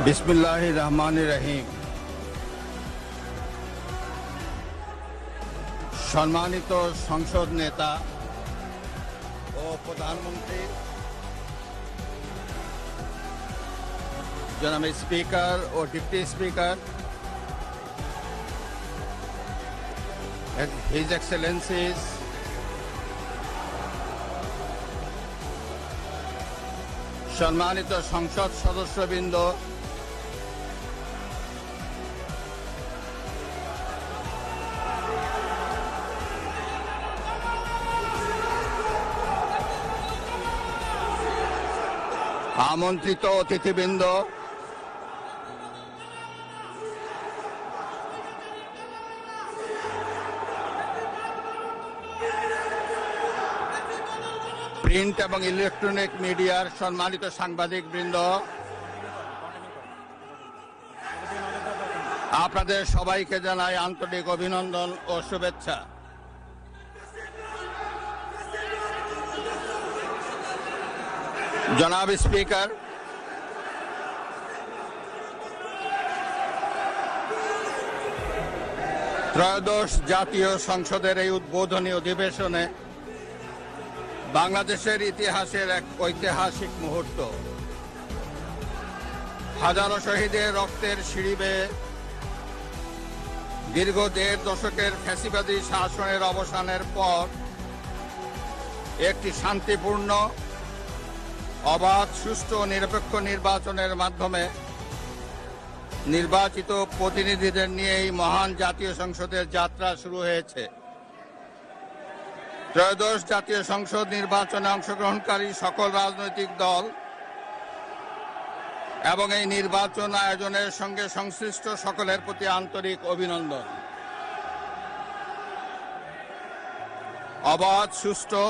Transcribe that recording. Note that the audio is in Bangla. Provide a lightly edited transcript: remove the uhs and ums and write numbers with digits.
बिस्मिल्लाहिर रहमानिर रहीम। সম্মানিত সংসদ নেতা ও প্রধানমন্ত্রী, জনাব স্পিকার ও ডিপ্টি স্পিকার, হিজ এক্সেলেন্সিস, সম্মানিত সংসদ সদস্যবৃন্দ, আমন্ত্রিত অতিথিবৃন্দ, প্রিন্ট এবং ইলেকট্রনিক মিডিয়ার সম্মানিত সাংবাদিকবৃন্দ, আপনাদের সবাইকে জানাই আন্তরিক অভিনন্দন ও শুভেচ্ছা। জনাব স্পিকার, ত্রয়োদশ জাতীয় সংসদের এই উদ্বোধনী অধিবেশনে বাংলাদেশের ইতিহাসের এক ঐতিহাসিক মুহূর্ত। হাজারো শহীদের রক্তের সিঁড়ি বেয়ে দীর্ঘ ১.৫ দশকের ফ্যাসিবাদী শাসনের অবসানের পর একটি শান্তিপূর্ণ, অবাধ, সুষ্ঠু ও নিরপেক্ষ নির্বাচনের মাধ্যমে নির্বাচিত প্রতিনিধিদের নিয়ে এই মহান জাতীয় সংসদের যাত্রা শুরু হয়েছে। ত্রয়োদশ জাতীয় সংসদ নির্বাচনে অংশগ্রহণকারী সকল রাজনৈতিক দল এবং এই নির্বাচন আয়োজনের সঙ্গে সংশ্লিষ্ট সকলের প্রতি আন্তরিক অভিনন্দন। অবাধ, সুষ্ঠু